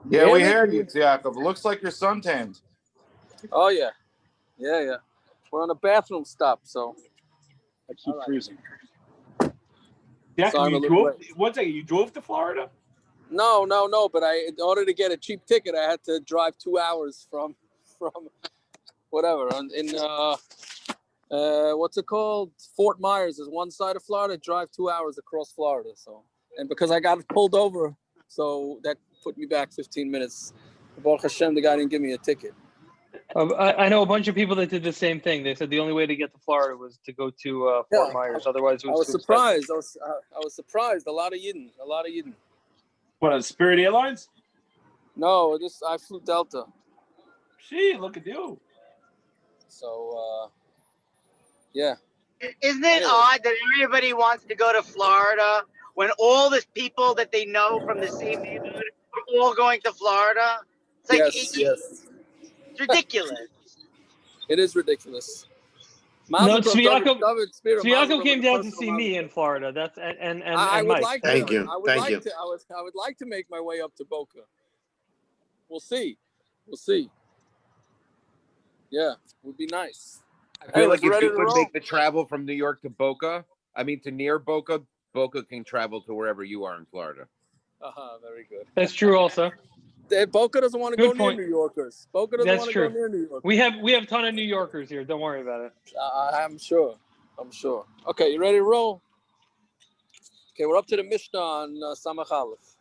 Yeah, we hear you, Yaakov. It looks like you're suntanned. Oh, yeah. Yeah. We're on a bathroom stop, so I keep freezing. One second, you drove to Florida? No, but in order to get a cheap ticket, I had to drive 2 hours from whatever, what's it called? Fort Myers is one side of Florida, drive 2 hours across Florida. So, and because I got pulled over, so that put me back 15 minutes. Baruch Hashem, the guy didn't give me a ticket. I know a bunch of people that did the same thing. They said the only way to get to Florida was to go to Fort Myers. Otherwise, it was too surprised. I was surprised. A lot of Yidden. What, on Spirit Airlines? No, I flew Delta. Gee, look at you. So, yeah. Isn't it odd that everybody wants to go to Florida when all the people that they know from the same neighborhood are all going to Florida? It's like yes. It's ridiculous. It is ridiculous. No, Tzviako came down to see me in Florida. That's and I would Mike. like to. Thank you. I would like to make my way up to Boca. We'll see. Yeah, would be nice. I feel like if you could make the travel from New York to Boca, to near Boca, Boca can travel to wherever you are in Florida. Very good. That's true also. Boca doesn't want to go near New Yorkers. Boca doesn't want to go near New York. We have a ton of New Yorkers here. Don't worry about it. I'm sure. Okay, you ready to roll? Okay, we're up to the Mishnah on Samach Aleph.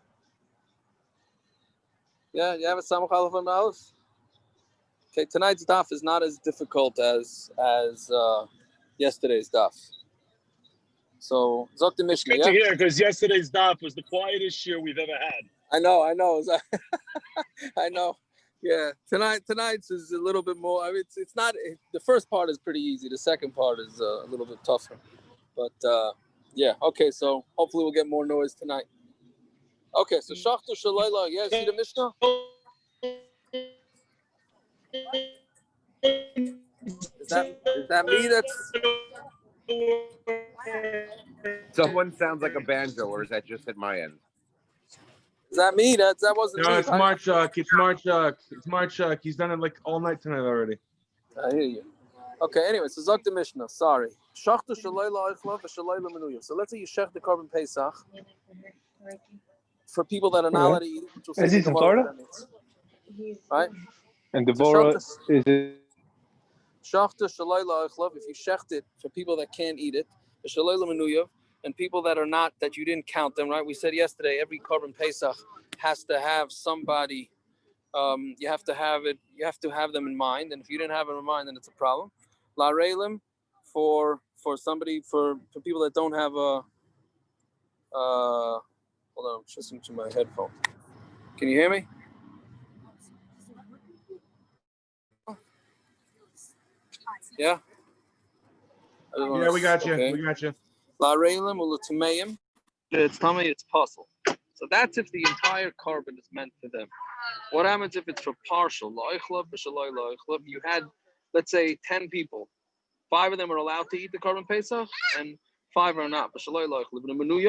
Yeah, you have a Samach Aleph on Aleph? Okay, tonight's daf is not as difficult as yesterday's daf. So, Zok the Mishnah, Good to hear, because yesterday's daf was the quietest year we've ever had. I know. I know. Yeah, tonight's is a little bit more. I mean, it's not. The first part is pretty easy. The second part is a little bit tougher. But yeah, okay. So hopefully we'll get more noise tonight. Okay, so Shachtu Shalayla. Yeah, see the Mishnah. Is that me? Someone sounds like a banjo, or is that just at my end? Is that me? That wasn't me. No, it's Marchuk. It's Marchuk. He's done it like all night tonight already. I hear you. Okay, anyway, so Zok the Mishnah. Sorry. Shachtu shalayla eichlav v'shalayla menuya. So let's say you shech the korban pesach for people that are not allowed to eat it. Is he in Florida? Right? And Devorah is it? Shachta shalayla eichlav, if you shecht it for people that can't eat it, v'shalayla menuya, and people that are not, that you didn't count them, right? We said yesterday, every korban pesach has to have somebody, you have to have them in mind. And if you didn't have them in mind, then it's a problem. La reilim, for people that don't have a, hold on, I'm just listening to my headphone. Can you hear me? Yeah? Yeah, we got you. Okay. We got you. La reilim ulatumeim. It's tummy, it's pasul. So that's if the entire korban is meant for them. What happens if it's for partial? You had, let's say, 10 people. 5 of them are allowed to eat the korban pesach, and 5 are not. You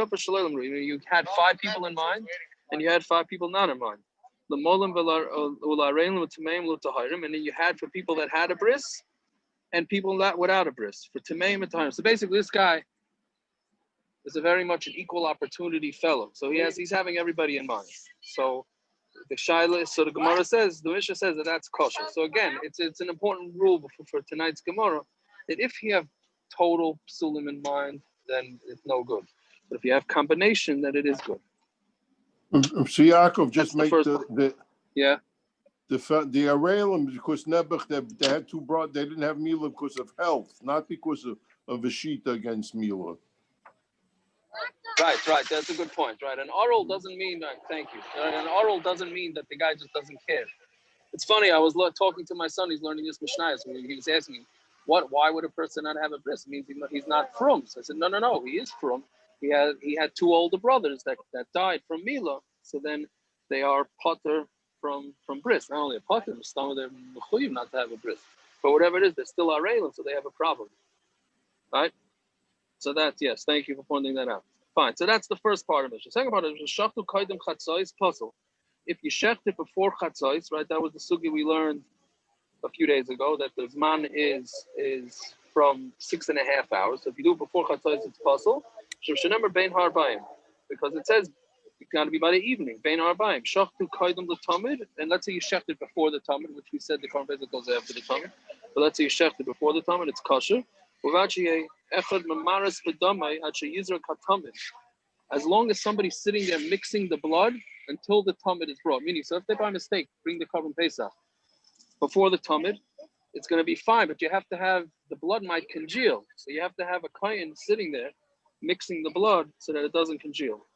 had 5 people in mind, and you had 5 people not in mind. And then you had for people that had a bris, and people that without a bris. For tameim and tahrim. So basically, this guy is a very much an equal opportunity fellow. So he's having everybody in mind. So the Gemara says, the Mishnah says that's kosher. So again, it's an important rule for tonight's Gemara that if you have total psulim in mind, then it's no good. But if you have combination, then it is good. So Yaakov just make the Arelim, because Nebuch they had 2 brothers, they didn't have Mila because of health, not because of a Shita against Mila. Right. That's a good point. Right, an oral doesn't mean. Thank you. An oral doesn't mean that the guy just doesn't care. It's funny. I was talking to my son. He's learning this Mishnah. So he was asking me, why would a person not have a bris? It means he's not frum. So I said, no. He is frum. He had 2 older brothers that died from Mila. So then they are potter from bris. Not only a potter, but some of them mechuyev not to have a bris. But whatever it is, they're still arelim, so they have a problem. Right. So that's, yes, thank you for pointing that out. Fine. So that's the first part of it. The second part of it is shachtu kaidem chatzos pasul. If you shecht it before chatzos, right? That was the sugi we learned a few days ago, that the zman is from 6.5 hours. So if you do it before chatzos, it's pasul. Shemshenemer bein harbayim, because it says it's got to be by the evening. Bein harbayim shachtu kaidem l'tamid, and let's say you shecht it before the tamid, which we said the korban pesach goes after the tamid. But let's say you shecht it before the tamid, it's kosher. As long as somebody's sitting there mixing the blood until the tamid is brought. Meaning, so if they by mistake bring the korban pesach before the tamid, it's going to be fine, but you have to have, the blood might congeal. So you have to have a kohen sitting there mixing the blood so that it doesn't congeal.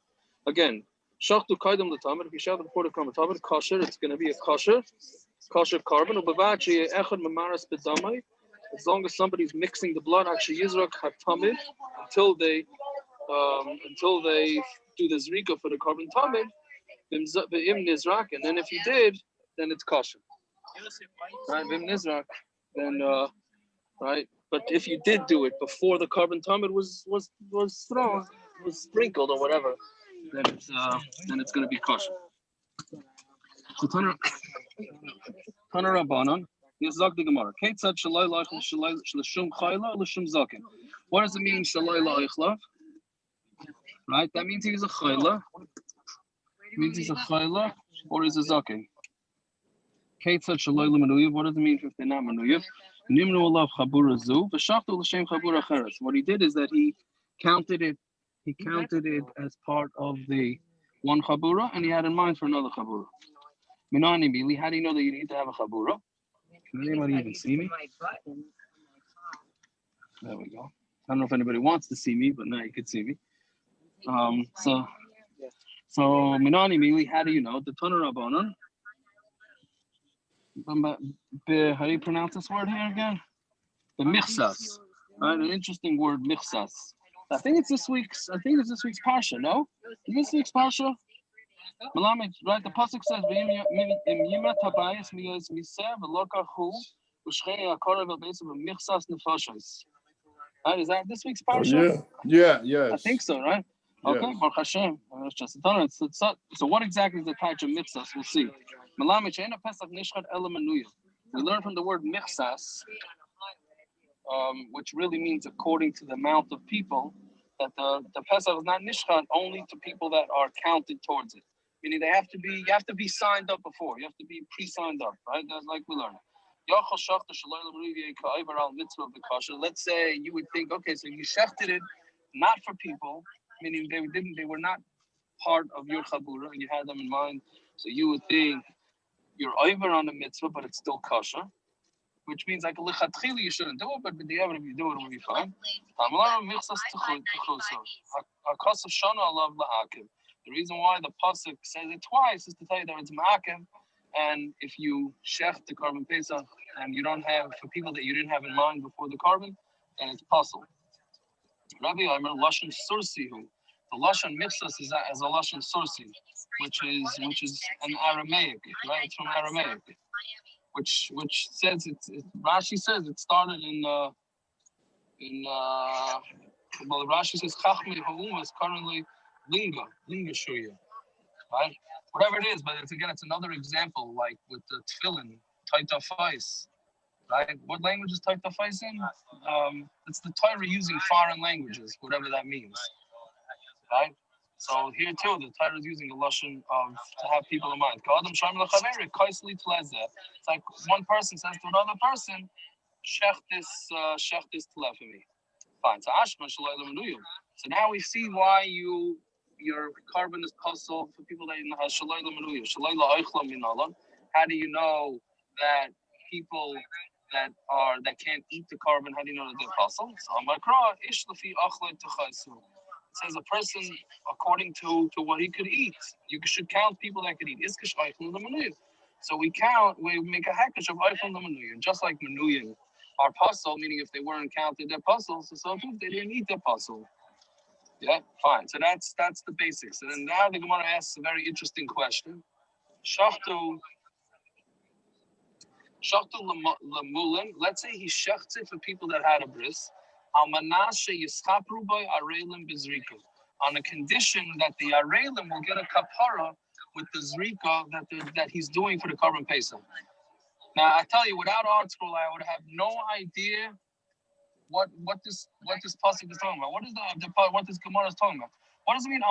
Again, shachtu kaidem l'tamid, if you shecht before the korban tamid, kosher, it's going to be a kosher korban. Ubevachi echad mamaras b'damai. As long as somebody's mixing the blood, actually yizrak hatamid, until they do the zrika for the korban tamid, v'im nizrak, and then if you did, then it's kosher. Right, v'im nizrak, then right. But if you did do it before the korban tamid was thrown, was sprinkled or whatever, then it's going to be kosher. So Tana Rabbanon. What does it mean shaloi la'ichlav? Right, that means he's a chayla. Means he's a chayla or he's a zaken. Ketzad shaloi l'menuyev. What does it mean if they're not menuyev? Nimnu alav chabura zu v'shachtu l'shem chabura cheres. What he did is that he counted it as part of the one chabura, and he had in mind for another chabura. Minani mili. How do you know that you need to have a chabura? Can anybody even see me? There we go. I don't know if anybody wants to see me, but now you can see me. So Minani Mili, how do you know? The Tana Rabbanon. How do you pronounce this word here again? The michsas. Right, an interesting word, michsas. I think it's this week's parsha, no? This week's parsha? Right, the pasuk says, right, is that this week's parsha? Yeah. I think so, right? Okay, Baruch Hashem. So what exactly is the type of michsas? We'll see. We learn from the word michsas, which really means according to the amount of people, that the pesach is not nishchat only to people that are counted towards it. Meaning you have to be signed up before. You have to be pre-signed up, right? That's like we learned. Let's say you would think, okay, so you shechted it not for people, meaning they were not part of your chabura, and you had them in mind. So you would think you're over on the mitzvah, but it's still kosher, which means like lichatchili you shouldn't do it, but if you do it, it will be fine. The reason why the pasuk says it twice is to tell you that it's ma'akev, and if you shecht the korban pesach and you don't have, for people that you didn't have in mind before the korban, then it's pasul. Rabbi Omer lashon sursihu. The lashon mitzvah is as a lashon sursi, which is an Aramaic, right? It's from Aramaic, which says Rashi says it started well, Rashi says chachmei ha'uma is currently linga shuya, right? Whatever it is, but it's another example, like with the tefillin, taita fais, right? What language is taita fais in? It's the Torah using foreign languages, whatever that means, right? So here too, the Torah is using the lashon of to have people in mind. It's like one person says to another person, "Shech this tefillah for me." Fine. So Ashma shaloi l'menuyev. So now we see why your korban is pasul for people that have shaloi l'menuyev, shaloi la'ochlam minalan. How do you know that people that can't eat the korban? How do you know that they're pasul? So Amakra ish lefi achlei techaisu. It says a person according to what he could eat. You should count people that could eat. Iskish oichlam l'menuyev. So we make a hekash of oichlam l'menuyev, just like menuyev are pasul, meaning if they weren't counted, they're pasul. So too, if they didn't eat their pasul. Yeah, fine. So that's the basics. And then now the Gemara asks a very interesting question. Shachtu lemulin. Let's say he shechts it for people that had a bris. On on the condition that the Arelim will get a kapara with the zrika that he's doing for the korban pesach. Now I tell you, without art scroll, I would have no idea what this pasuk is talking about. What is what this Gemara is talking about? What does it mean?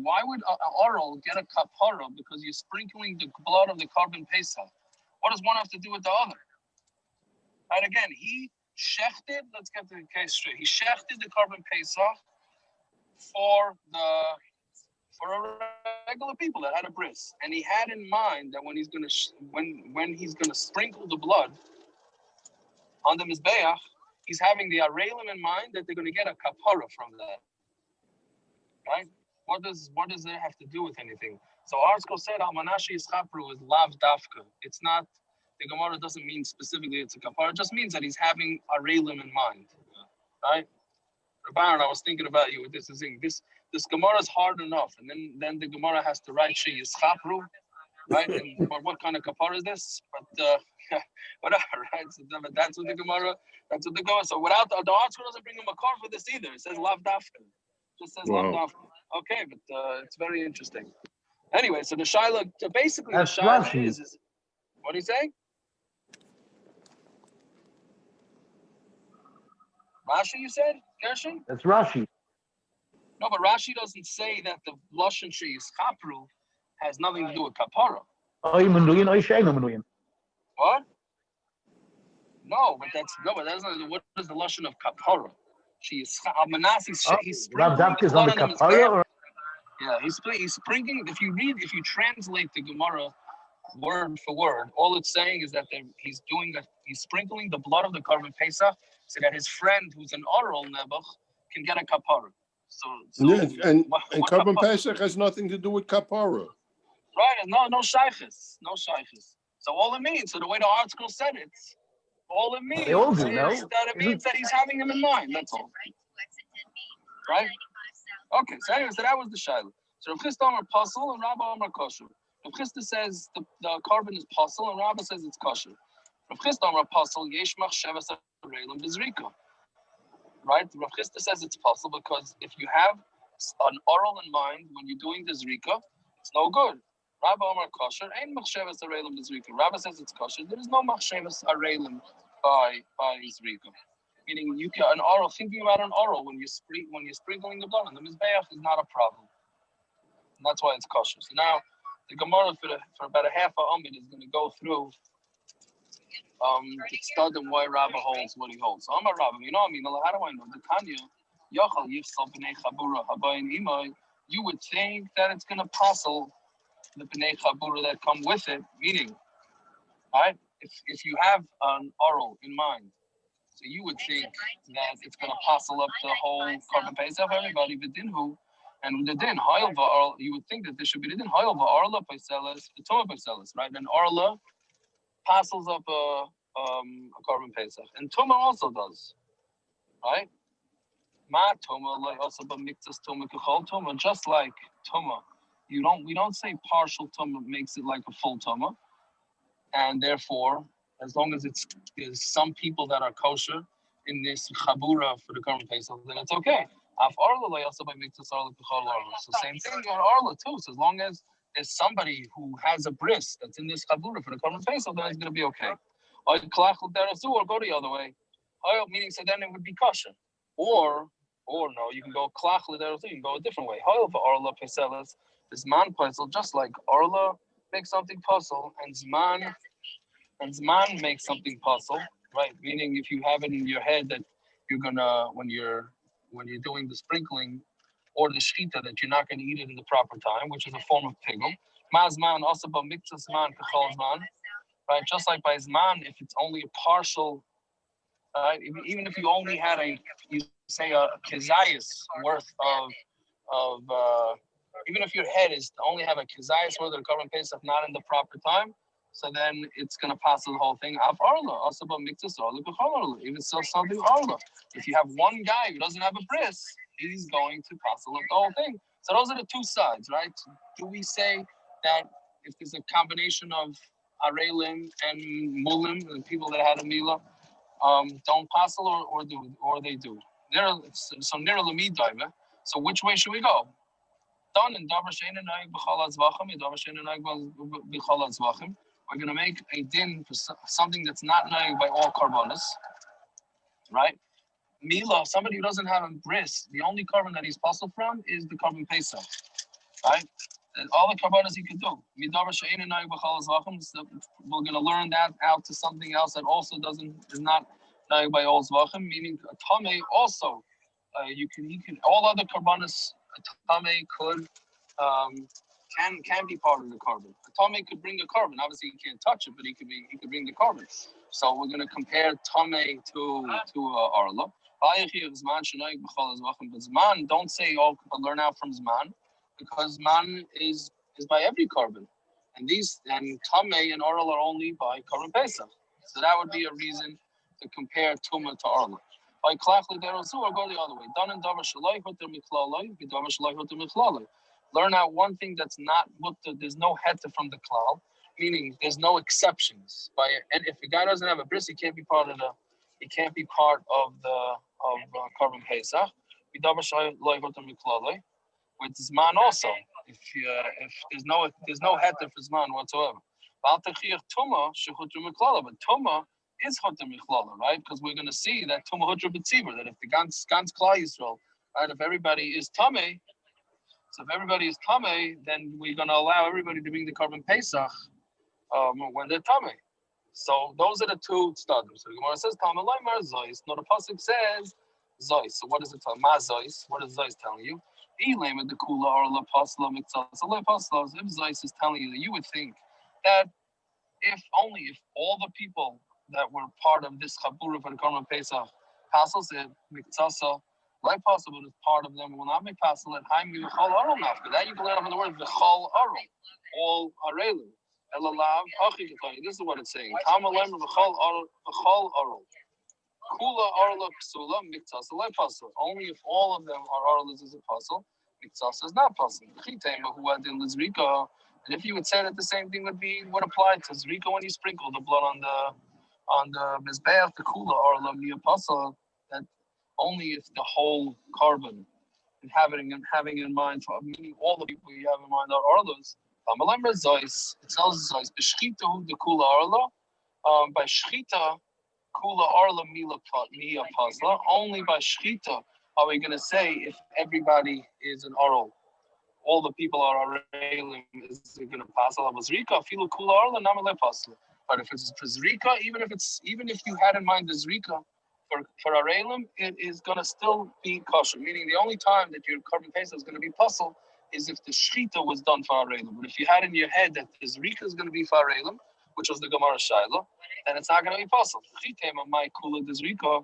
Why would an oral get a kapara because you're sprinkling the blood of the korban pesach? What does one have to do with the other? And again, he shechted. Let's get the case straight. He shechted the korban pesach for regular people that had a bris, and he had in mind that when he's gonna sprinkle the blood on the mizbeach, he's having the arelim in mind that they're gonna get a kapara from that. Right? What does it have to do with anything? So Arsko said Almanashi Yischapru is lav dafka. It's not, the Gemara doesn't mean specifically it's a kapara. It just means that he's having arelim in mind. Right? Baron, I was thinking about you with this thing. This Gemara is hard enough, and then the Gemara has to write She Yischapru, right? And what kind of kapara is this? But whatever, right? So that's what the Gemara. So without the article doesn't bring him a car for this either. It says lav dafka. Just says lav dafka. Okay, but it's very interesting. Anyway, so the shaila, basically the shaila is what do you say? Rashi, you said? Gershon? That's Rashi. No, but Rashi doesn't say that the lashon sheyischapru has nothing to do with kapara. What? No, but that's not. What is the lashon of kapara? He's sprinkling the blood on his back. Yeah, he's sprinkling. If you translate the Gemara word for word, all it's saying is that he's sprinkling the blood of the korban pesach so that his friend who's an oral nebuch can get a kapara. So and korban pesach has nothing to do with kapara. Right? No shaykhis. So all it means, so the way the article said it, all it means is that it means that he's having him in mind. That's all. Right? Okay. So anyway, so that was the shayla. So Rav Chisda Amar pasul and Rabba Amar kosher. Rav Chisda says the korban is pasul and Rabba says it's kosher. Rav Chisda Amar pasul yeshmach shevas arelim b'zrika. Right? Rav Chisda says it's pasul because if you have an oral in mind when you're doing the zrika, it's no good. Rabba Amar kosher ain't machshavas arelim b'zrika. Rabba says it's kosher. There is no machshavas arelim by zrika. Meaning you can an oral, thinking about an oral when you're sprinkling the blood on the mizbeach is not a problem. And that's why it's kosher. So now the Gemara for about a half a Amud is going to go through to study why Rabba holds what he holds. So I'm a Rabba. You know what I mean? How do I know? The Tanya Yochal Yifsal B'nei Chabura Habayin Imay. You would think that it's going to pasul the B'nei Chabura that come with it. Meaning, right? If you have an oral in mind. So you would think that it's going to pasul up the whole korban pesach of everybody, v'dinhu, and the din hayil va'arla. You would think that there should be the din hayil va'arla peseles, the tuma peseles, right? And arla passes up a korban pesach, and tuma also does, right? Ma tuma like also but mixes tuma kechol tuma, just like tuma. We don't say partial tuma makes it like a full tuma, and therefore, as long as there's some people that are kosher in this chabura for the korban pesach, then it's okay. So same thing on arla too. So as long as there's somebody who has a bris that's in this chabura for the korban pesach, then it's going to be okay. Or go the other way. Meaning, so then it would be kosher. Or no, you can go klach l'derech, you can go a different way. Arla peseles is man pasul, just like arla makes something pasul and zman makes something pasul, right? Meaning, if you have it in your head that you're gonna when you're doing the sprinkling or the shchita that you're not gonna eat it in the proper time, which is a form of pigul. Mazman also by mitzvah zman kachol zman, right? Just like by zman, if it's only a partial, right? Even if you only had a kezayis worth of even if your head is to only have a kezayis worth of korban pesach not in the proper time. So then it's going to pass the whole thing. Even so, something arla. If you have one guy who doesn't have a bris, he's going to pass the whole thing. So those are the two sides, right? Do we say that if there's a combination of arelim and mulim, the people that had a mila, don't pasul or they do? So So which way should we go? Done and davar she'eino noeg b'chol hazvachim, davar she'eino noeg b'chol hazvachim. We're going to make a din for something that's not noeg by all korbanos, right? Mila, somebody who doesn't have a bris, the only korban that he's pasul from is the korban pesach, right? And all the korbanos he could do. Midavar she'eino noeg b'chol hazvachim. So we're going to learn that out to something else that also is not noeg by all zvachim, meaning a tamei also. He can all other korbanos. A tamei could can be part of the korban. A tamei could bring a korban. Obviously, he can't touch it, but he could bring the korban. So we're going to compare tamei to arla. But zman, don't say learn out from zman, because zman is by every korban, and tamei and arla are only by korban pesach. So that would be a reason to compare tuma to arla. By klachli derosu, or go the other way. Done and davar shaloi huter miklaloi, davar shaloi huter miklaloi. Learn out one thing that's not mutter. There's no heter from the klal, meaning there's no exceptions. And if a guy doesn't have a bris, he can't be part of the korban pesach. Davar shaloi huter miklaloi. With zman also, if there's no heter for zman whatsoever. But tuma is chotem michlala, right? Because we're going to see that tuma hutra b'tzibur, that if the gans klal Yisrael, right, if everybody is tamei, then we're going to allow everybody to bring the korban pesach when they're tamei. So those are the two studies. So the Gemara says tamei loymar zois. No, the pasuk says zois. So what does it tell? Ma zois. What is zois telling you? Elam the kula or la pasla mitzvah. So la pasla. If zois is telling you that, you would think that if all the people that were part of this chabura for the korban pesach pasul said mitzasa, like possible is part of them will not make pasul at haim v'chol aron. After that, you can learn from the word v'chol aron, all arelim. Elalav achi. This is what it's saying. Tamalem v'chol aron. Kula arla psula mitzasa like pasul. Only if all of them are arlas is a pasul. Mitzasa is not pasul. Chitema who had in lizrika. And if you would say that the same thing would apply to zrika when you sprinkle the blood on the mizbeach, the kula or lamia pasul, that only if the whole korban and having in mind, meaning all the people you have in mind are arlos. It tells zois b'shchita hu the kula arla. By shchita kula arla mia pasla. Only by shchita are we going to say if everybody is an arl. All the people are arelim is going to pass. Zrika filu kula arla namale pasla. But if it's for zrika, even if you had in mind the zrika for arelim, it is going to still be kosher. Meaning the only time that your korban pesach is going to be pasul is if the shchita was done for arelim. But if you had in your head that the zrika is going to be for arelim, which was the Gemara Shaila, then it's not going to be pasul. My kula the zrika.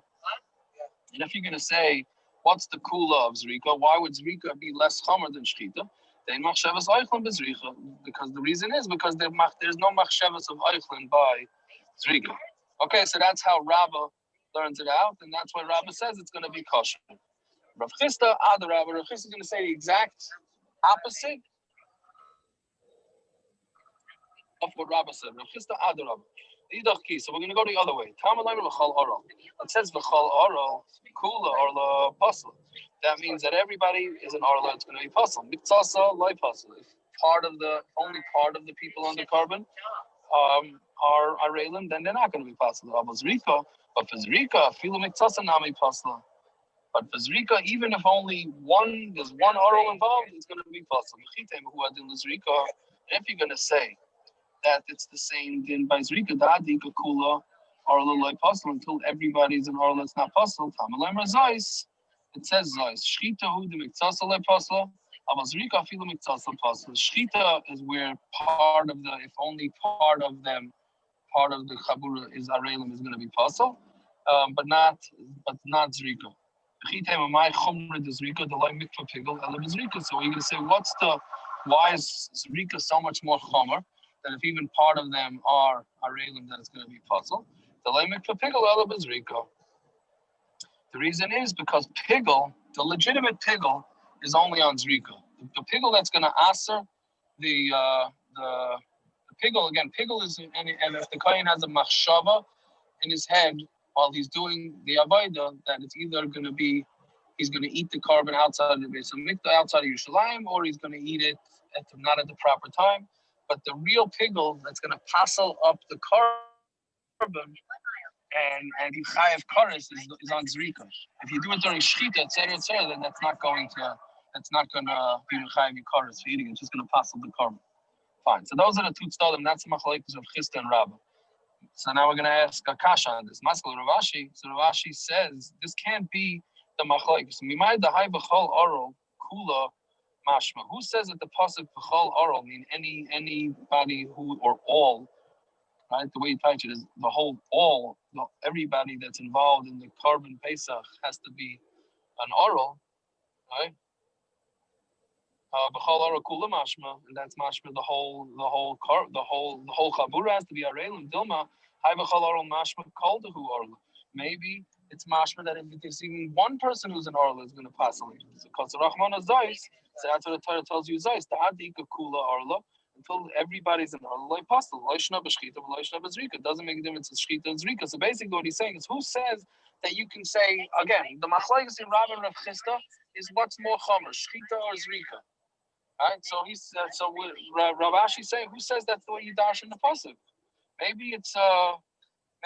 And if you're going to say, what's the kula of zrika? Why would zrika be less chomer than shchita? Then machshavas eichlin bezrika, because the reason is because there's no machshavas of eichlin by zrika. Okay, so that's how Rabbah learns it out, and that's why Rabbah says it's going to be kosher. Rav Chisda, other Rabbah, Rav Chisda is going to say the exact opposite of what Rabbah said. Rav Chisda, other Rabbah. So we're going to go the other way. It says v'chol oral, kula or la pasul. That means that everybody is an oral that's going to be pasul. Mitzasa, like pasul. If only part of the people on the korban are arelim, then they're not going to be pasul. But for zrika, filu mitzasa nami pasul. But for zrika, even if there's one oral involved, it's going to be pasul. If you're going to say that it's the same din by zrika, da'adika kula arla like pasul until everybody's an arla that's not pasul. Tamalem zois. It says zois. Shchita hu de mitzasa like pasul. But zrika filu mitzasa pasul. Shchita is where if only part of the chabura is arelim is going to be pasul, but not zrika. Chitema my chumra de zrika the like mikvah pigel ela zrika. So you're going to say why is zrika so much more chomer? That if even part of them are arelim, then it's going to be pasul. The reason is because pigel, the legitimate pigel, is only on zrika. The pigel that's going to answer the pigel again. Pigel is and if the kohen has a machshava in his head while he's doing the avoda, that it's either going to be he's going to eat the korban outside of the Beis Hamikdash, outside of Yerushalayim, or he's going to eat it not at the proper time. But the real pigel that's going to pasul up the korban and you chayav kares is on zrika. If you do it during shchita, etc., then that's not going to be chayav kares for eating. It's just going to pasul the korban. Fine. So those are the two stadim. That's the machlokes of Chisda and Rabbah. So now we're going to ask Akasha on this. Maskal Ravashi. So Ravashi says this can't be the machlokes. Mimai the high b'chol oral kula mashma. Who says that the pasuk b'chol oral mean anybody who or all? Right, the way you touch it is the whole, everybody that's involved in the korban pesach has to be an oral, right? B'chol oral kula mashma, and that's mashma the whole chabura has to be arelim dilma. Hay b'chol oral mashma kol dehu oral. Maybe it's mashma that if there's even one person who's an oral is going to pass away. So because Rachmana Zayis, so that's what the Torah tells you Zayis. The adika kula orla. Until everybody's in orla pasul, leshmah b'shchita, leshmah b'zrika. It doesn't make a difference in shchita and zrika. So basically, what he's saying is, who says that you can say again the machlokes in Rav and Rav Chisda is what's more chomer, shchita or zrika, right? So he said. So Rav Ashi saying, who says that's the way you dash in the pasuk? Maybe it's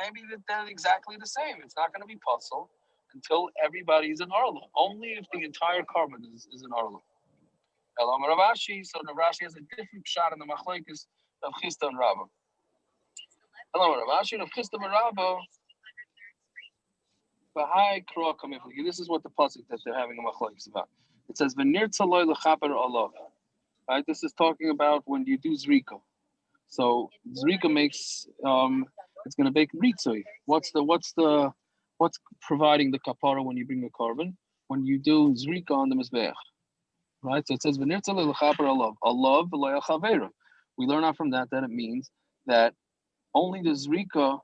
maybe that they're exactly the same. It's not going to be pasul until everybody's in orla. Only if the entire korban is in orla. Elam Ravashi, so the Rashi has a different shot in the machlokes of Chisda and Rabbah. Elam Ravashi of Chisda and Rabbah. Bahai Kroa Kamifli. This is what the pasuk that they're having a machlokes about. It says V'nirtza loy lechaper olav. Right. This is talking about when you do zrika. So zrika makes it's going to make ritzui. What's providing the kapara when you bring a korban? When you do zrika on the mizbeach. Right, so it says v'nirtza lechaper alav v'lo chavera. We learn out from that it means that only the zrika,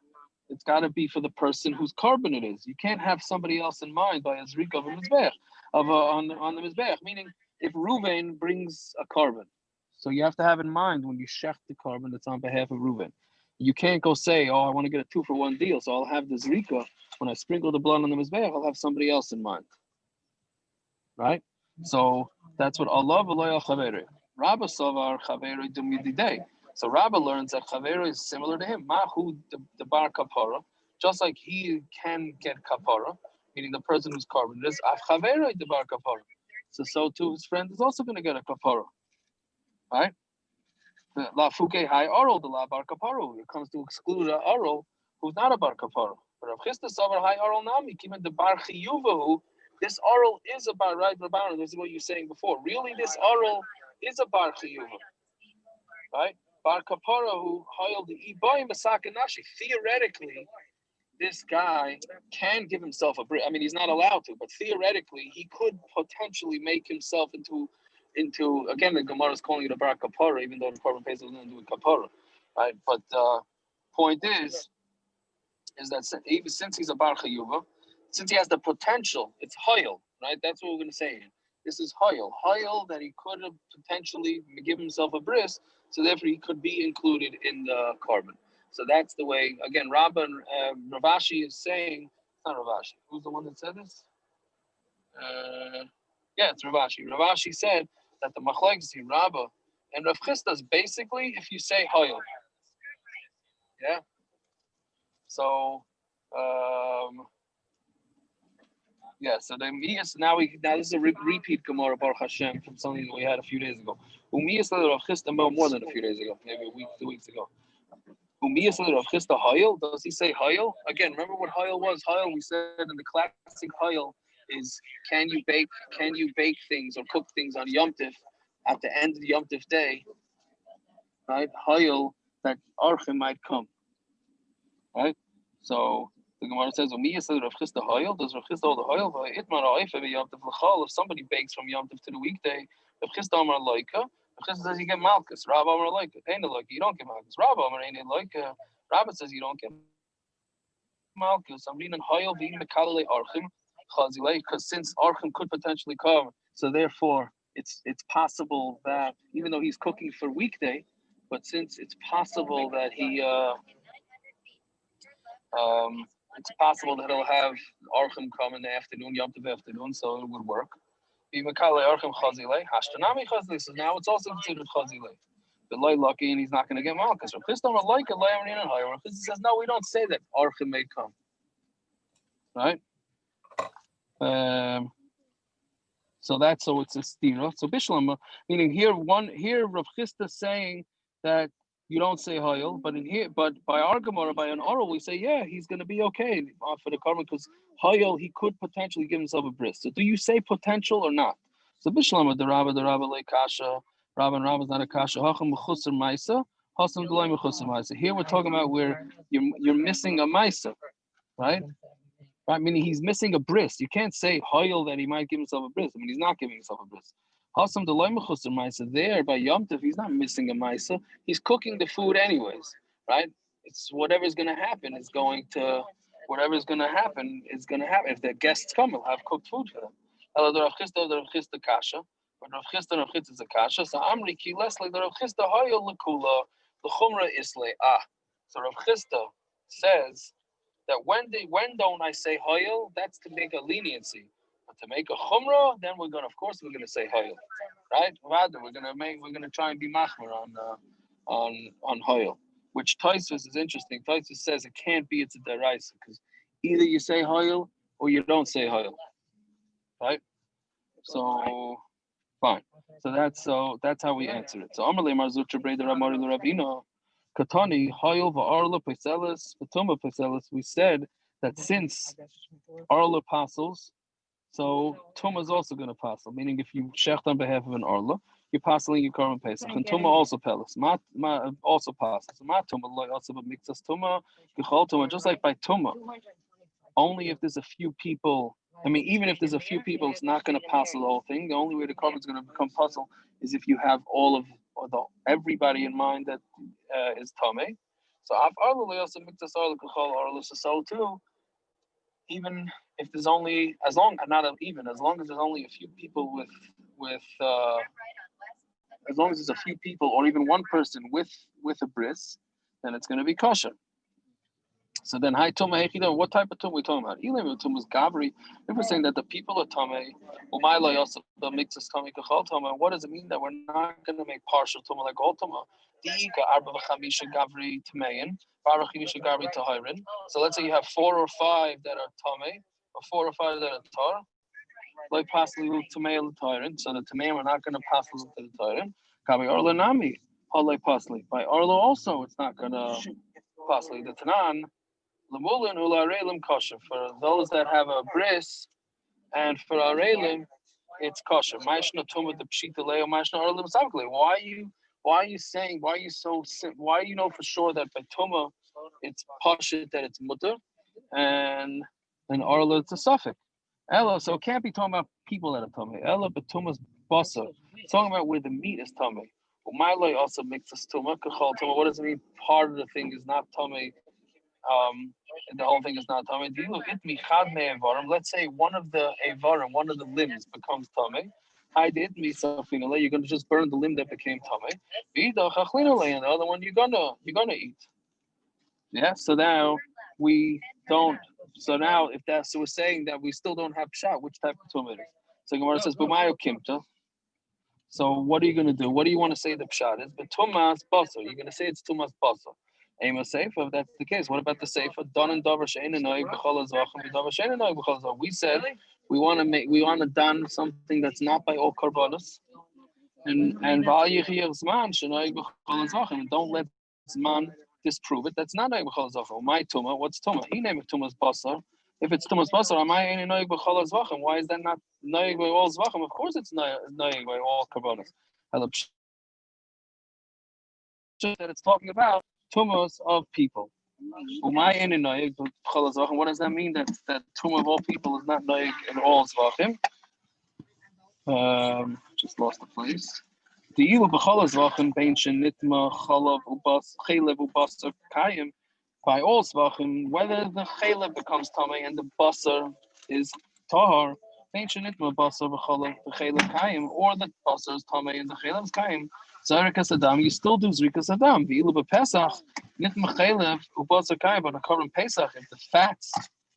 it's got to be for the person whose korban it is. You can't have somebody else in mind by a zrika of a mizbeach on the mizbeach. Meaning, if Ruvain brings a korban, so you have to have in mind when you shech the korban that's on behalf of Ruvain. You can't go say, oh, I want to get a 2-for-1 deal, so I'll have the zrika. When I sprinkle the blood on the mizbeach, I'll have somebody else in mind. Right. So that's what Allah v'lo chaveri. Rabba savar chaveri dumididei. So Rabba learns that chaveri is similar to him. Mahu the bar kapara, just like he can get kapara, meaning the person who's korban. It is af chaveri the bar kapara. So too his friend is also going to get a kapara, right? La fuke hai oral the la bar kapara. It comes to exclude a oral who's not a bar kapara. But Rav Chisda savar hai oral nami kimen the bar chiyuvahu. This oral is a bar, right, Rabban? This is what you're saying before. Really, this oral is a bar chiyuva, right? Bar kapara who hailed the ibayim masakanashi. Theoretically, this guy can give himself a brit. I mean, he's not allowed to, but theoretically, he could potentially make himself into. Again, the Gemara is calling it a bar kapara, even though the korban pesach doesn't do a kapara, right? But point is that since he's a bar chiyuva, since he has the potential, it's hoil, right? That's what we're going to say. This is hoil that he could have potentially give himself a bris, so therefore he could be included in the korban. So that's the way. Again, Rabbah and Ravashi is saying, it's not Ravashi. Who's the one that said this? Yeah, it's Ravashi. Ravashi said that the machlokes in Rabbah and Rav Chisda is basically if you say hoil. Yeah. So. Yeah, so the umiyas now this is a repeat Gemara Baruch Hashem from something that we had a few days ago. Umiyas Rav Chisda more than a few days ago, maybe a week, 2 weeks ago. Umiyas Rav Chisda Hayil. Does he say Hayil? Again, remember what Hayil was? Hayil, we said in the classic Hayil is can you bake things or cook things on Yom Tif at the end of the Yom Tif day, right? Hayil that Archim might come, right? So. The Gemara says, Rav Chisda Hayil, does Rav Chisda hold the Hayil? If somebody bakes from Yom Tov to the weekday, Rav Chisda Amar Loika, Rav Chisda says you get Malkus. Rabba Amar Loika, Eina Loika, you don't get Malkus. Rabba Amar Eina Loika, Rabba says you don't get Malkus. I'm reading Hayil being Mekalele Archim, Chazilei, because since Archim could potentially come, so therefore it's possible that even though he's cooking for weekday, but since it's possible that he it's possible that he'll have Archim come in the afternoon, Yom Tov afternoon, so it would work. So now it's also considered Chazile. The loy lucky and he's not going to get malchus. Rav Chisda like a loy and higher. Rav Chisda says no, we don't say that Archim may come. Right? So it's a stira. So Bishlam, meaning here Rav Chisda saying that you don't say Hayel, but by our Gemara, by an oral, we say, yeah, he's going to be okay for the korban because Hayel, he could potentially give himself a bris. So do you say potential or not? So Bishlam, the Rabba le kasha, Rabba and Rabba is not a kasha. Hacham mechusar maisa, hasam delay mechusar maisa. Here we're talking about where you're missing a maisa, right? Right, meaning he's missing a bris. You can't say Hayel that he might give himself a bris. I mean, he's not giving himself a bris. Hasam delay mechusar maisa. There by Yom Tov, he's not missing a maisa. He's cooking the food anyways, right? It's whatever's going to happen is going to happen. If the guests come, he'll have cooked food for them. The Rav Chisda kasha, but Rav Chisda is a kasha. So Amri ki lesle the Rav Chisda Hayel lekula the chumra isle ah. So Rav Chisda says that when don't I say Hayel? That's to make a leniency. But to make a chumrah, then we're gonna say Hayel, right? Rather, we're gonna try and be machmer on Hayel, which Tosfos is interesting. Tosfos says it can't be it's a deraisa because either you say Hayel or you don't say Hayel, right? So fine. So that's how we answer it. So Amalei Marzutra Breder Amari Ravina Katani Hayel va'arla peselis v'tuma peselis. We said that since arla pasuls, so Tuma is also going to pasul, meaning if you shecht on behalf of an Arla, you're passeling your korban pesach. And Tuma also pelis. Also passes. So Ma Tuma loy also but mixas Tuma, Gechol Tuma, just like by Tuma. Only if there's a few people, even if there's a few people, it's not going to passel the whole thing. The only way the korban is going to become pasul is if you have everybody in mind that is Tameh. So Av Arla loy also mixas Arla Gechol Arla so too. Even if there's only as long as there's only a few people as long as there's a few people or even one person with a bris, then it's going to be kosher. So then, hi Tuma Hechida, what type of Tuma are we talking about? Ilim Tuma is Gabri. If we're saying that the people are Tame, Umayla also the mixes Tame Kachal Tuma, what does it mean that we're not going to make partial Tuma like all Tuma? Diika Arba V'Chamisha Gavri Tamein, Baruch Chimisha Gavri Tahirin. So let's say you have 4 or 5 that are Tame, or 4 or 5 that are Tar. Like Pasli Tameil Tahirin. So the Tameim are not going to pass to the Tahirin. Kabi Arla Nami, Halay Pasli. By Arlo also, it's not going to Pasli. The Tanan. For those that have a bris and for arelim, it's kosher. Why you know for sure that by tuma it's pashit that it's mutter and arla it's a suffix. Ella, so it can't be talking about people that are tummy. Ella but tuma's basa. It's talking about where the meat is tummy. Umayloi also makes us tuma. What does it mean? Part of the thing is not tummy. The whole thing is not tummy. Let's say one of the avarim, one of the limbs becomes tummy. You're going to just burn the limb that became tummy. And the other one you're gonna eat. Yeah. So now we don't. So now if that's so we're saying that we still don't have pshat, which type of tummy it is. So Gemara says b'mayo kimta. So what are you going to do? What do you want to say the pshat is? But tumas basar. You're going to say it's tumas basar. Aim a seifa, if that's the case. What about the seifa? Don and davar she'ein noig b'chol hazvachim v'davar she'ein noig b'chol hazvachim. We said we want to don something that's not by all korbanos, and va'yichiyach zman she'noig b'chol hazvachim. Don't let zman disprove it. That's not noig b'chol hazvachim. My tuma, what's tuma? He named it tumas basar. If it's tumas basar, am I ain't noig b'chol hazvachim? Why is that not noig by all zvachim? Of course, it's noig by all korbanos. That it's talking about tumas of people. What does that mean? That tumah of all people is not noig in all zvachim? Just lost the place. The ilu b'chol zvachim bein shenitma chalav ubas chalev ubasar kayim. By all zvachim, whether the chalev becomes tamei and the basar is tahar, Ancient itma basar b'chalav b'chelav kayim, or the basar is tamei and the chelav is kayim. Zarikas adam, you still do zrikas adam. V'ilu b'pesach nitma chelav ubasar kayim, but a korban pesach if the fats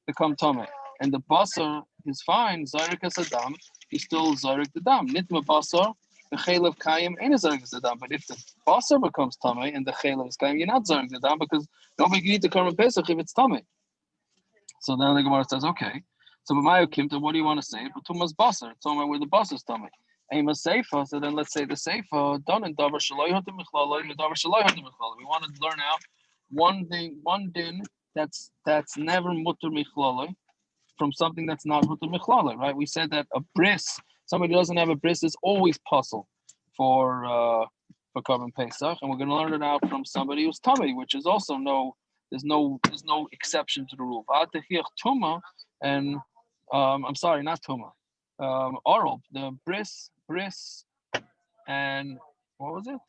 become tamei and the basar is fine. Zarikas adam, you still zarik the dam. Nitma basar the chelav kayim ain't a zarikas adam, but if the basar becomes tamei and the chelav is kayim, you're not zarik the dam because nobody can eat the korban pesach if it's tamei. So then the Gemara says, okay. So b'mayu kimta, what do you want to say? But tumas basar, it's talking about where the basar is tummy. Aim a seifa. So then let's say the seifa done in davar shaloi hatim michlala, davar shaloi hatim michlala. We want to learn out one din that's never mutter michlala from something that's not mutter michlala, right? We said that a bris, somebody who doesn't have a bris is always pasul for korban pesach, and we're going to learn it out from somebody who's tummy, which is also there's no exception to the rule. Tuma and I'm sorry, not tuma. Oral, the bris, and what was it?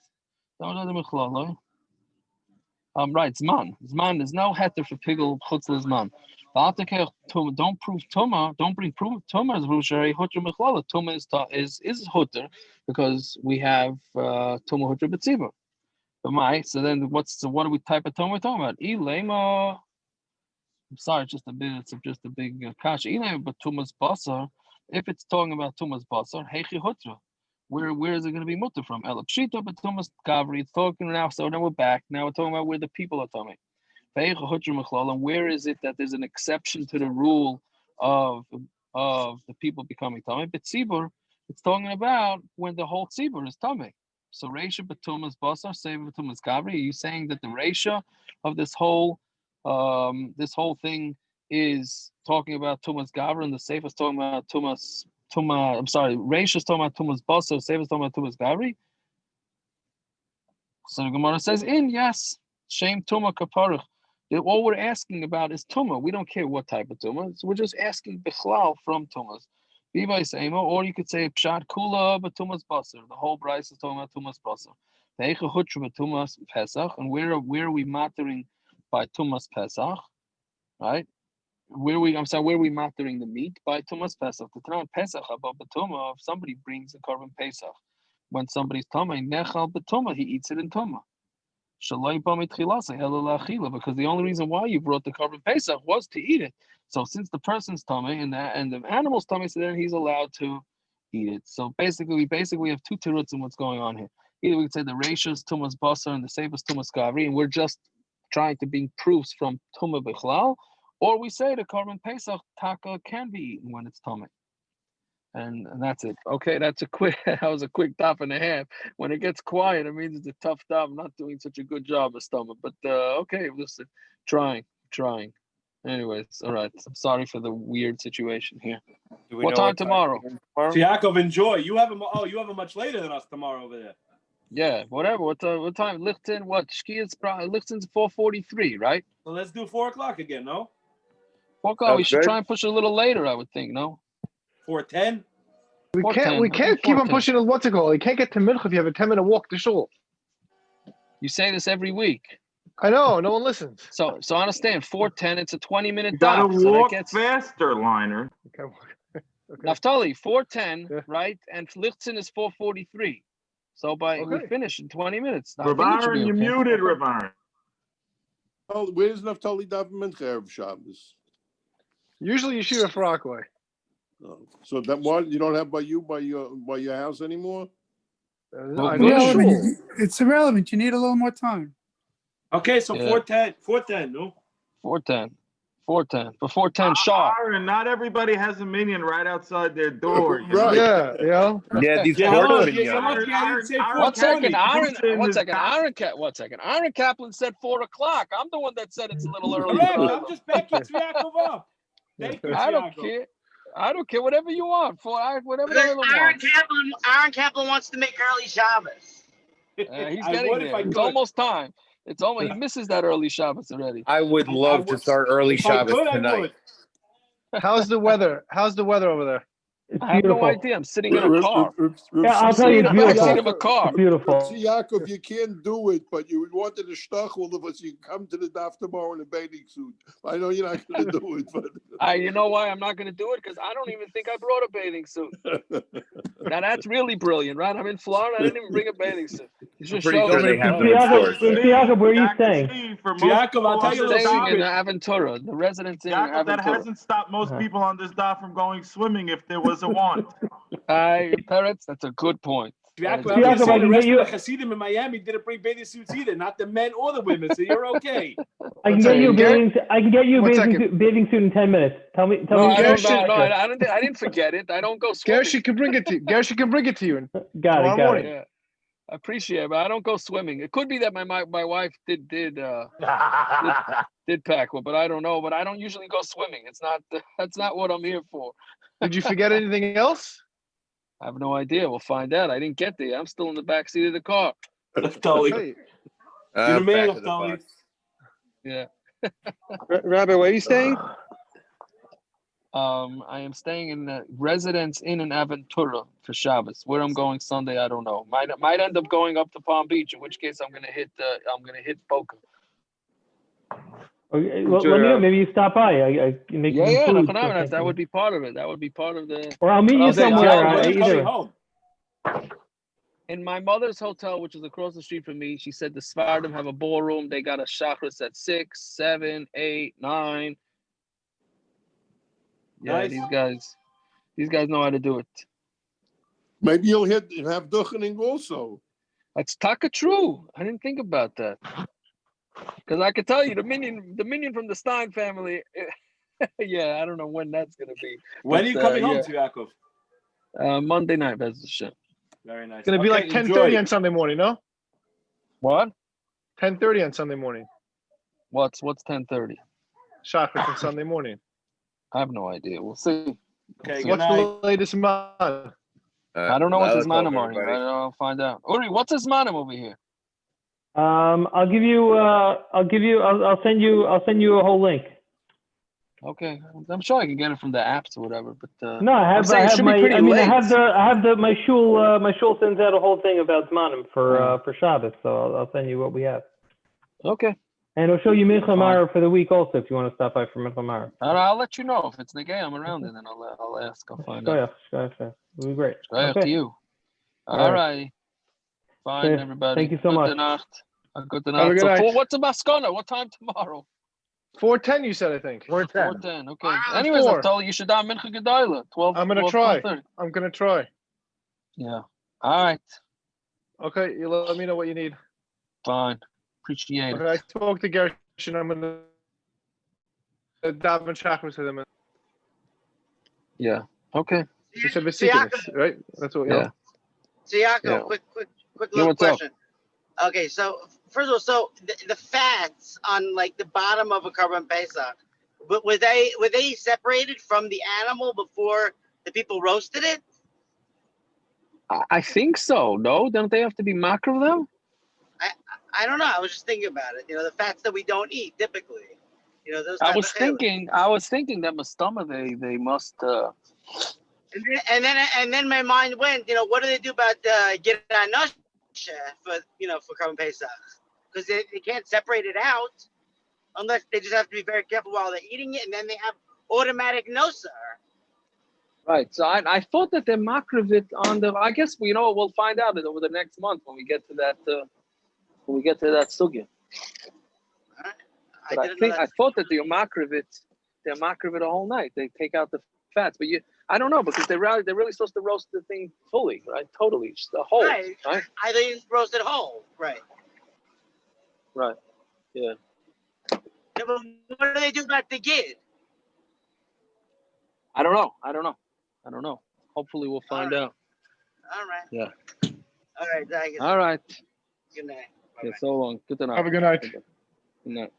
Right, zman. There's no heter for pigel chutz zman. Don't prove tuma. Don't bring proof. Tuma is rushari hutter mechlala. Tuma is hutter because we have tuma hutter b'tzibur. So then what are we type of tuma we're talking about? Ilema. I'm sorry, it's just a big kasha. Ilema but tumas basar. If it's talking about tumas basar, heichi hutra. Where is it going to be mutter from? Elapshita but tumas gavri. It's talking now. So then we're back. Now we're talking about where the people are talking. And where is it that there's an exception to the rule of the people becoming tummy? But tzibur, it's talking about when the whole tzibur is tummy. So Reisha Batumas Basar, Save Batumas Gavri. Are you saying that the Reisha of this whole thing is talking about Tumas Gavri and the Seif is talking about Reisha is talking about Tumas Basar, Seif is talking about Tumas Gavri? So the Gemara says, yes, Shem Tuma Kaparach. All we're asking about is Tuma. We don't care what type of Tuma. So we're just asking Bichlal from Tumas. Or you could say Pshat Kula but Tumas Basar. The whole Bryce is talking about Tumas Basar. Ve'echa Hutra but Tumas Pesach. And where are we mattering by Tumas Pesach? Right? Where are we mattering the meat by Tumas Pesach? The Tanah Pesach about Batuma, if somebody brings a korban Pesach, when somebody's Tama, Nechal Batuma, he eats it in Tuma. Because the only reason why you brought the korban Pesach was to eat it. So since the person's tummy and the animal's tummy, so then he's allowed to eat it. So basically we have two teruts in what's going on here. Either we could say the Reisha's Tumas Basar and the Seif's Tumas Gavri, and we're just trying to bring proofs from Tuma Bichlal, or we say the korban Pesach taka can be eaten when it's tummy. And that's it. Okay, that was a quick daf and a half. When it gets quiet, it means it's a tough daf. I'm not doing such a good job of stomach. But okay, listen, trying. Anyways, all right. I'm sorry for the weird situation here. What time tomorrow? Yaakov, enjoy. You have a much later than us tomorrow over there. Yeah, whatever. What time? Lichten, what? Shkia's Lichten's 4:43, right? So let's do 4:00 again, no? 4:00. We should try and push it a little later, I would think, no? 4:10. We can't keep on pushing it. What's it called? You can't get to Mincha if you have a 10-minute walk to shul. You say this every week. I know, no one listens. So understand, 4:10, it's a 20-minute You gotta daf. walk faster, Liner. Okay. Naftali, 4:10, right? And Lichten is 4:43. So we finish in 20 minutes. Rav Aaron, you muted, Rav Aaron. Oh, where's Naftali Dav Mincha Erev Shabbos? Usually Yeshiva for Rockaway. Oh, so that one you don't have by your house anymore? It's irrelevant. You need a little more time. Okay, so 4:10, no? 4:10. For 4:10 sharp. Aaron, not everybody has a minion right outside their door. Right. Yeah. Yeah, these One second, Aaron Kaplan said 4:00. I'm the one that said it's a little early. I'm just backing Yaakov up. Thank you, I don't care. I don't care. Whatever you want. Whatever the hell you want. Aaron Kaplan wants to make early Shabbos. He's getting there. It's almost time. It's almost, he misses that early Shabbos already. I would love to start early Shabbos tonight. How's the weather over there? It's I have no beautiful. idea. I'm sitting in a car. Yeah, I'll tell you, it's I'm sitting in the back seat beautiful. of a car. It's beautiful. Yaakov, you can't do it, but you wanted to stachel of us. You can come to the daf tomorrow in a bathing suit. I know you're not going to do it, but You know why I'm not going to do it? Because I don't even think I brought a bathing suit. Now that's really brilliant, right? I'm in Florida. I didn't even bring a bathing suit. It's just pretty shows sure me. they have them in stores. Yaakov, where are you staying? For most Jacob, people I'll tell on you a this little Staying in secret. Aventura, the residence in Jacob, that Aventura. hasn't stopped most people on this dot from going swimming if there was a want. Peretz, that's a good point. Jacob, Jacob, I'm just saying I the can rest get you- of the Hasidim in Miami didn't bring bathing suits either, not the men or the women, so you're okay. One I can get you a second. bathing suit in 10 minutes. Tell me. No, I don't Gershon- know. No, I didn't forget it. I don't go swimming. Gershon can bring it to you. Gershon can bring it to you. Got it. morning. Yeah, I appreciate it, but I don't go swimming. It could be that my wife did pack one, but I don't know. But I don't usually go swimming. That's not what I'm here for. Did you forget anything else? I have no idea. We'll find out. I didn't get there. I'm still in the back seat of the car. Naftali. Hey, You're the man, Back of the Naftali. bus. Yeah. Rabbi, where are you staying? I am staying in a residence in an Aventura for Shabbos. Where I'm going Sunday, I don't know. Might end up going up to Palm Beach, in which case I'm gonna hit Boca. Okay, well, let me know. Maybe you stop by. I can make you some food. That would be part of it. That would be part of the. Or I'll meet you somewhere. Either. Home. In my mother's hotel, which is across the street from me, she said the Sephardim have a ballroom. They got a chakras at 6, 7, 8, 9. Yeah, Nice. these guys know how to do it. maybe you'll have duchening also. That's taka true. I didn't think about that. Because I could tell you the minion from the Stein family. Yeah, I don't know when that's gonna be. When are you coming home to Yaakov? Monday night, Bez Hashem. Very nice. It's going to be like 10:30 on Sunday morning, no? What? 10:30 on Sunday morning. What's 10:30? Chakras on Sunday morning. I have no idea. We'll see. Okay, What's the latest man? I don't know what's his Lala's manim over, buddy. I'll find out. Uri, what's his manim over here? I'll send you a whole link. Okay, I'm sure I can get it from the apps or whatever. But No, I have my. My shul sends out a whole thing about Zmanim for Shabbos, so I'll send you what we have. Okay. And it'll show you Mincha Mara for the week also if you want to stop by for Mincha Mara. I'll let you know if it's the game I'm around, and then I'll ask. I'll find out. It'll be great. To you. All right. Fine, Okay. everybody. Thank you so much. Good Have a good night. night. What's the Maskana? What time tomorrow? 4:10, you said, I think. 4:10. Okay. Anyways, I told you you should have Mincha Gedaila. 12. I'm going to 12, try. 12:30. I'm going to try. Yeah. All right. Okay, you let me know what you need. Fine. Appreciate it. Okay, I spoke to Gershon. I'm going to daven chakras with him. Yeah. Okay. He said vesiculus, right? That's what we know. So Yaakov, Yeah. quick Yeah, little what's up? question. Okay, so first of all, so the fats on like the bottom of a korban pesach, but were they separated from the animal before the people roasted it? I think so. No, don't they have to be macro of them? I don't know. I was just thinking about it. You know, the fats that we don't eat typically. You know, those. I type was of thinking that Mastama they must. And then my mind went. You know, what do they do about get for korban pesach? Because they can't separate it out unless they just have to be very careful while they're eating it, and then they have automatic nosar. Right. So I thought that they're makravit on the. I guess we'll find out it over the next month when we get to that. Sugya. But I thought that they're makravit a whole night. They take out the fats, but I don't know because they're really supposed to roast the thing fully, right? Totally, just the whole. Right. I didn't roast it whole. Right. Right. Yeah. Yeah, but what do they do about the gid? I don't know. Hopefully we'll find out. All right. Yeah. All right. All right. Good night. Yeah, so long. Good night. Have a good night. Good night.